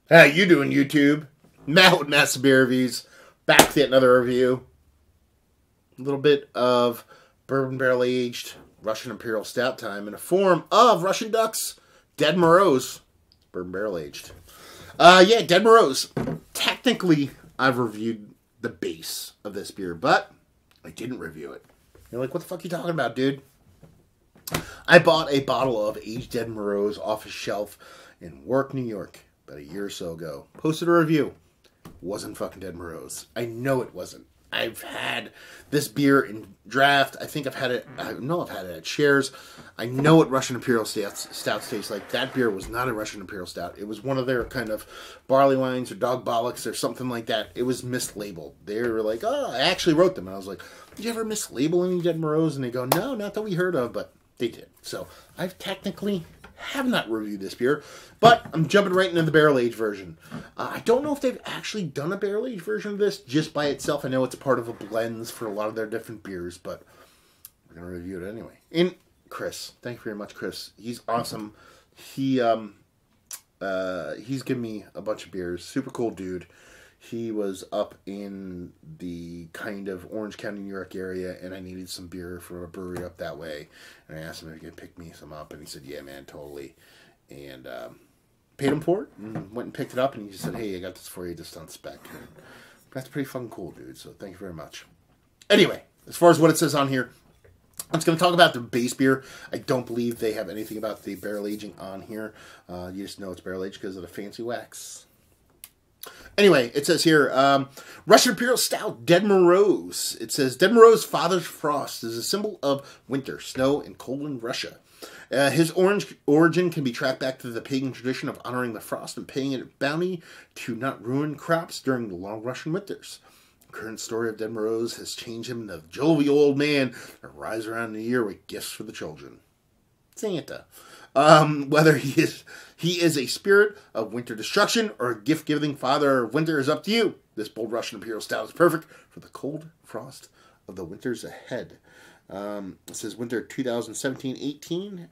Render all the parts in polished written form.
How you doing, YouTube? Matt with Massive Beer Reviews. Back to another review. A little bit of bourbon barrel aged Russian Imperial Stout time in a form of Russian Duck's Dead Moroz. Bourbon barrel aged. Dead Moroz. Technically, I've reviewed the base of this beer, but I didn't review it. You're like, what the fuck are you talking about, dude? I bought a bottle of aged Dead Moroz off a shelf in Warwick, New York, about a year or so ago. Posted a review. Wasn't fucking Dead Moroz. I know it wasn't. I've had this beer in draft. I think I've had it. I know I've had it at Shares. I know what Russian Imperial Stouts taste like. That beer was not a Russian Imperial Stout. It was one of their kind of barley wines or dog bollocks or something like that. It was mislabeled. They were like, oh, I actually wrote them. And I was like, did you ever mislabel any Dead Moroz? And they go, no, not that we heard of, but they did. So I've technically have not reviewed this beer, but I'm jumping right into the barrel-aged version. I don't know if they've actually done a barrel-aged version of this just by itself. I know it's part of a blends for a lot of their different beers, but we're going to review it anyway. And Chris, thank you very much, Chris. He's awesome. He's given me a bunch of beers. Super cool dude. He was up in the kind of Orange County, New York area, and I needed some beer from a brewery up that way. And I asked him if he could pick me some up, and he said, yeah, man, totally. And paid him for it, and went and picked it up, and he just said, hey, I got this for you just on spec. And that's pretty fucking cool, dude, so thank you very much. Anyway, as far as what it says on here, I'm just going to talk about the base beer. I don't believe they have anything about the barrel aging on here. You just know it's barrel aged because of the fancy wax. Anyway, it says here, Russian Imperial Stout, Dead Moroz. It says, Dead Moroz Father's Frost is a symbol of winter, snow, and cold in Russia. His origin can be tracked back to the pagan tradition of honoring the frost and paying it a bounty to not ruin crops during the long Russian winters. The current story of Dead Moroz has changed him into the jovial old man that rides around the year with gifts for the children. Santa. Whether he is a spirit of winter destruction or a gift-giving father of winter is up to you. This bold Russian Imperial Stout is perfect for the cold frost of the winters ahead. It says winter 2017-18,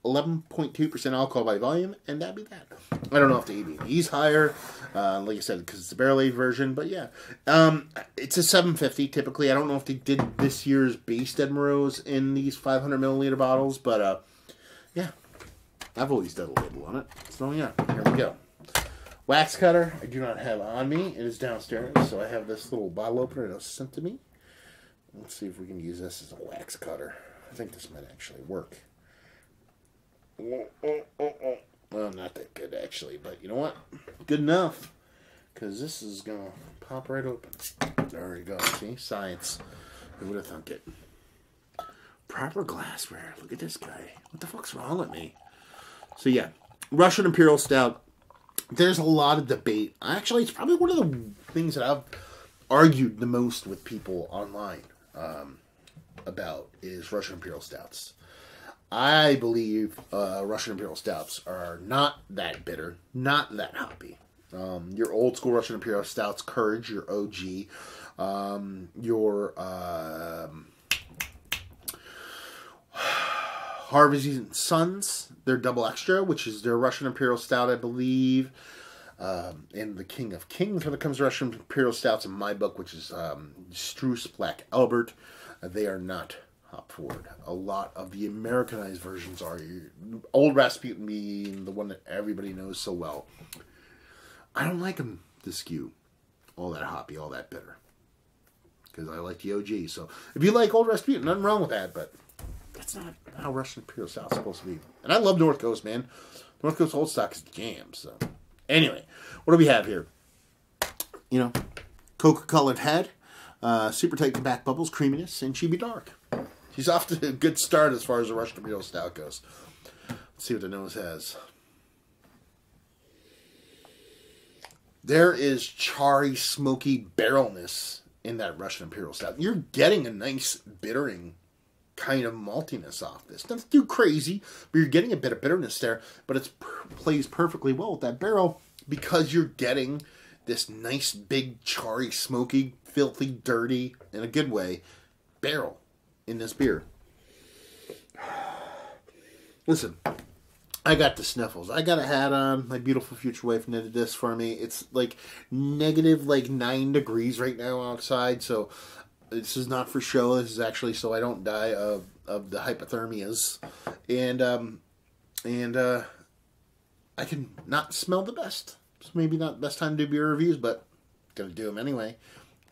11.2% alcohol by volume, and that'd be that. I don't know if the ABV is higher, like I said, because it's a barrel-aged version, but yeah. It's a 750 typically. I don't know if they did this year's base Dead Moroz in these 500 milliliter bottles, but yeah. I've always done a label on it. So yeah, here we go. Wax cutter, I do not have on me. It is downstairs, so I have this little bottle opener that was sent to me. Let's see if we can use this as a wax cutter. I think this might actually work. Well, not that good actually, but you know what? Good enough. Because this is going to pop right open. There you go. See? Science. Who would have thunk it? Proper glassware. Look at this guy. What the fuck's wrong with me? So yeah, Russian Imperial Stout. There's a lot of debate. Actually, it's probably one of the things that I've argued the most with people online about is Russian Imperial Stouts. I believe Russian Imperial Stouts are not that bitter, not that hoppy. Your old school Russian Imperial Stouts, Courage, your OG, your Harvey's Sons, their double extra, which is their Russian Imperial Stout, I believe. And the King of Kings when it comes to Russian Imperial Stouts in my book, which is Struce Black Albert. They are not hop forward. A lot of the Americanized versions are. Old Rasputin being the one that everybody knows so well. I don't like them to skew all that hoppy, all that bitter. Because I like the OG. So if you like Old Rasputin, nothing wrong with that, but that's not how Russian Imperial Stout is supposed to be. And I love North Coast, man. North Coast Old Stock is the jam. So, anyway, what do we have here? You know, coca-colored head, super tight back bubbles, creaminess, and chibi dark. She's off to a good start as far as the Russian Imperial Stout goes. Let's see what the nose has. There is charry, smoky barrelness in that Russian Imperial Stout. You're getting a nice bittering kind of maltiness off this. Nothing too crazy, but you're getting a bit of bitterness there, but it plays perfectly well with that barrel because you're getting this nice, big, charry, smoky, filthy, dirty, in a good way, barrel in this beer. Listen, I got the sniffles. I got a hat on. My beautiful future wife knitted this for me. It's like negative 9 degrees right now outside, so this is not for show. This is actually so I don't die of the hypothermias. And I can not smell the best. It's maybe not the best time to do beer reviews, but gonna do them anyway.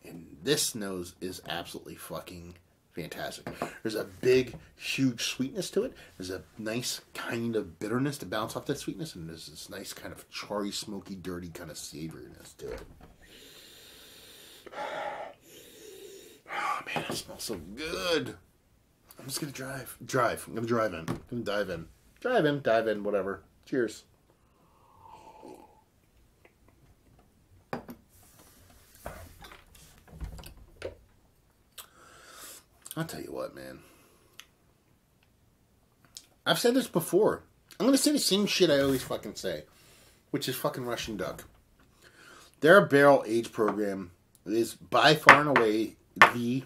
And this nose is absolutely fucking fantastic. There's a big, huge sweetness to it. There's a nice kind of bitterness to bounce off that sweetness, and there's this nice kind of charry, smoky, dirty kind of savoriness to it. Oh man, it smells so good. I'm just gonna drive. I'm gonna drive in. I'm gonna dive in. Dive in, whatever. Cheers. I'll tell you what, man. I've said this before. I'm going to say the same shit I always fucking say, which is fucking Russian Duck. Their barrel age program is by far and away the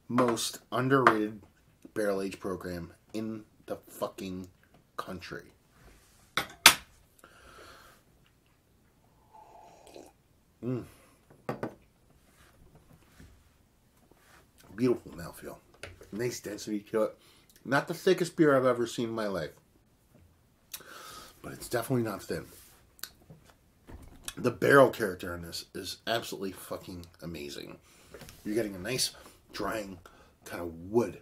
most underrated barrel age program in the fucking country. Beautiful mouthfeel. Nice density to it. Not the thickest beer I've ever seen in my life, but it's definitely not thin. The barrel character in this is absolutely fucking amazing. You're getting a nice drying kind of wood.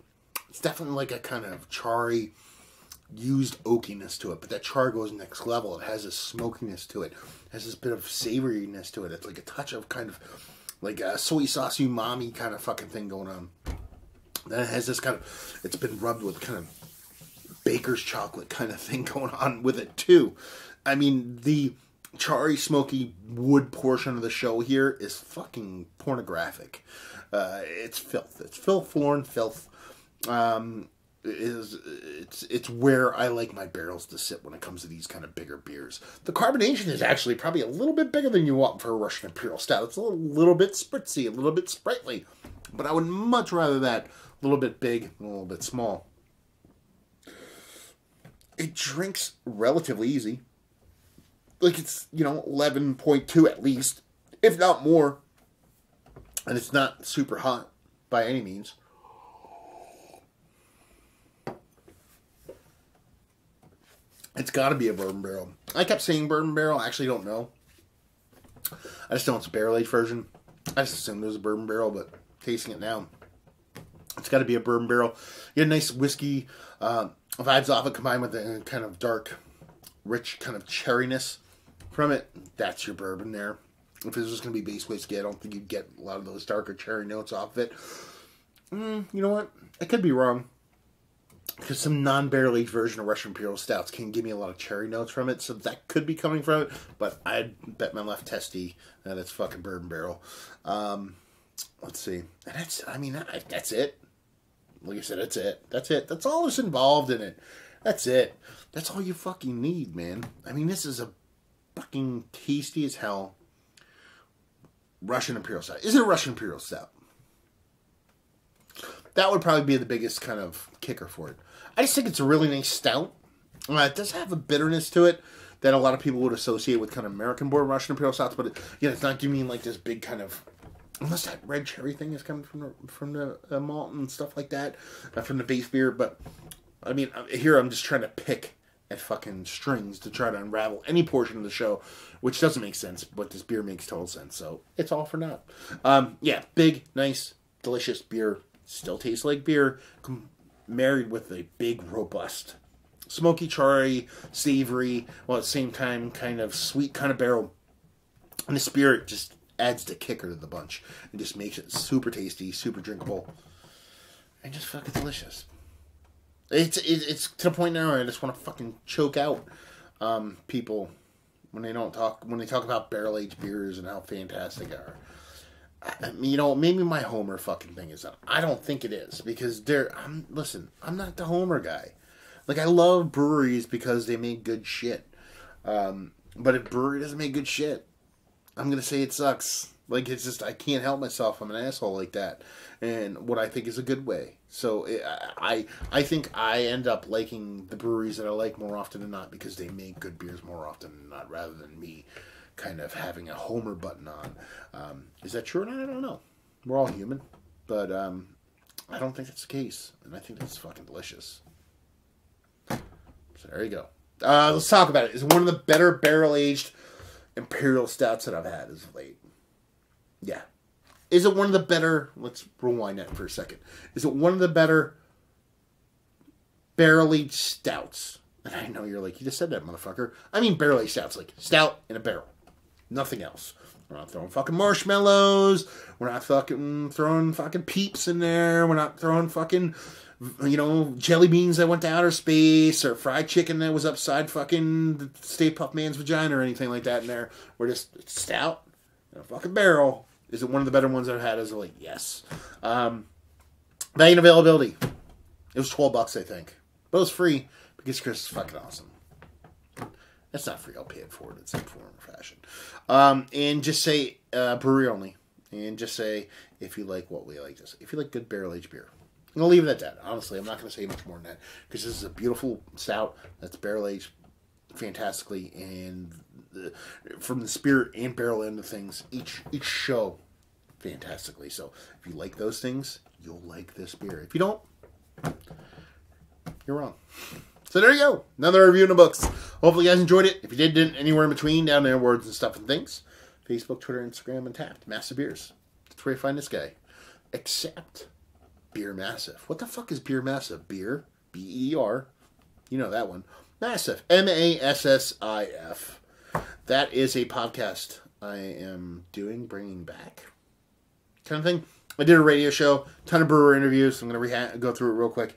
It's definitely like a kind of charry, used oakiness to it, but that char goes next level. It has this smokiness to it. It has this bit of savoriness to it. It's like a touch of kind of like a soy sauce umami kind of fucking thing going on. Then it has this kind of, it's been rubbed with kind of baker's chocolate kind of thing going on with it too. I mean, the charry, smoky wood portion of the show here is fucking pornographic. It's filth. It's filth-forlorn filth. It's where I like my barrels to sit when it comes to these kind of bigger beers. The carbonation is actually probably a little bit bigger than you want for a Russian Imperial Stout. It's a little bit spritzy, a little bit sprightly. But I would much rather that a little bit big and a little bit small. It drinks relatively easy. Like it's, 11.2 at least, if not more. And it's not super hot by any means. It's got to be a bourbon barrel. I kept saying bourbon barrel. I actually don't know. I just know it's a barrel-aged version. I just assumed it was a bourbon barrel, but tasting it now, it's got to be a bourbon barrel. You get a nice whiskey vibes off it, combined with a kind of dark, rich kind of cherryness from it. That's your bourbon there. If this was going to be base whiskey, I don't think you'd get a lot of those darker cherry notes off of it. You know what? I could be wrong. Because some non-barrel aged version of Russian Imperial Stouts can give me a lot of cherry notes from it, so that could be coming from it. But I'd bet my left testy that it's fucking bourbon barrel. Let's see. And that's it. Like I said, that's it. That's it. That's all that's involved in it. That's it. That's all you fucking need, man. I mean, this is a fucking tasty as hell Russian Imperial Stout. Is it a Russian Imperial Stout? That would probably be the biggest kind of kicker for it. I just think it's a really nice stout. It does have a bitterness to it that a lot of people would associate with kind of American-born Russian Imperial Stouts, but it's not giving me like this big kind of, unless that red cherry thing is coming from the malt and stuff like that, from the base beer. But I mean, here I'm just trying to pick at fucking strings to try to unravel any portion of the show, which doesn't make sense, but this beer makes total sense. So it's all for naught. Big, nice, delicious beer. Still tastes like beer, married with a big, robust, smoky, charry, savory, while at the same time kind of sweet kind of barrel. And the spirit just adds the kicker to the bunch. It just makes it super tasty, super drinkable, and just fucking delicious. It's to the point now where I just want to fucking choke out people when they talk about barrel-aged beers and how fantastic they are. Maybe my Homer fucking thing is up. I don't think it is, because I'm not the Homer guy. Like, I love breweries because they make good shit. But if brewery doesn't make good shit, I'm going to say it sucks. Like, it's just, I can't help myself. I'm an asshole like that. And what I think is a good way. So, I think I end up liking the breweries that I like more often than not because they make good beers more often than not, rather than me kind of having a homer button on. Is that true or not? I don't know. We're all human. But I don't think that's the case. And I think that's fucking delicious. So, there you go. Let's talk about it. It's one of the better barrel-aged Imperial stouts that I've had as of late. Yeah. Is it one of the better... Let's rewind that for a second. Is it one of the better barrel-aged stouts? And I know you're like, you just said that, motherfucker. I mean barrel-aged stouts. Like, stout in a barrel. Nothing else. We're not throwing fucking marshmallows. We're not fucking throwing fucking peeps in there. We're not throwing fucking... jelly beans that went to outer space, or fried chicken that was upside fucking the Stay Puft Man's vagina, or anything like that in there. We're just stout in a fucking barrel. Is it one of the better ones I've had as of late? Yes. Value and availability. It was $12, I think. But it was free because Chris is fucking awesome. That's not free. I'll pay it forward in some form or fashion. And just say brewery only. And just say if you like what we like this. If you like good barrel-aged beer. I'm going to leave it at that. Honestly, I'm not going to say much more than that. Because this is a beautiful stout that's barrel-aged fantastically. And from the spirit and barrel end of things, each show fantastically. So if you like those things, you'll like this beer. If you don't, you're wrong. So there you go. Another review in the books. Hopefully you guys enjoyed it. If you didn't, anywhere in between, down there, words and stuff and things. Facebook, Twitter, Instagram, and Tapped. Massive Beers. That's where you find this guy. Except... Beer Massive. What the fuck is Beer Massive? Beer, B-E-R, you know that one. Massive, M-A-S-S-I-F. That is a podcast I am bringing back, kind of thing. I did a radio show, ton of brewer interviews. I'm going to go through it real quick.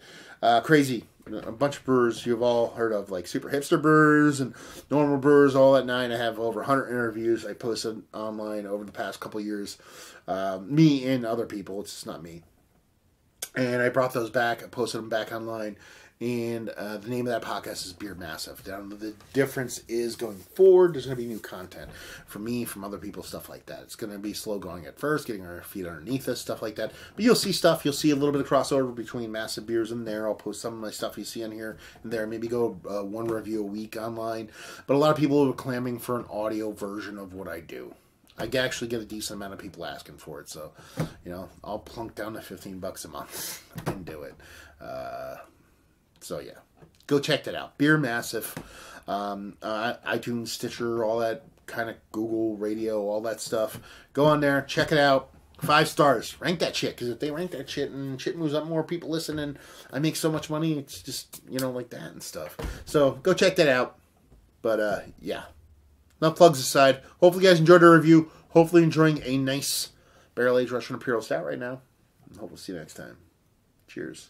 Crazy. A bunch of brewers you've all heard of, like super hipster brewers and normal brewers, all at night. I have over 100 interviews I posted online over the past couple years. Me and other people. It's just not me. And I brought those back. I posted them back online. And the name of that podcast is Beer Massive. The difference is going forward, there's going to be new content from me, from other people, stuff like that. It's going to be slow going at first, getting our feet underneath us, stuff like that. But you'll see stuff. You'll see a little bit of crossover between Massive Beers and there. I'll post some of my stuff you see on here and there. Maybe go one review a week online. But a lot of people are clamoring for an audio version of what I do. I actually get a decent amount of people asking for it, so, I'll plunk down to $15 a month and do it. So, yeah. Go check that out. Beer Massive. iTunes, Stitcher, all that kind of Google, radio, all that stuff. Go on there. Check it out. 5 stars. Rank that shit, because if they rank that shit and shit moves up, more people listen, and I make so much money, it's just, like that and stuff. So, go check that out. But, yeah. Enough plugs aside. Hopefully you guys enjoyed our review. Hopefully enjoying a nice barrel-aged Russian Imperial Stout right now. And hope we'll see you next time. Cheers.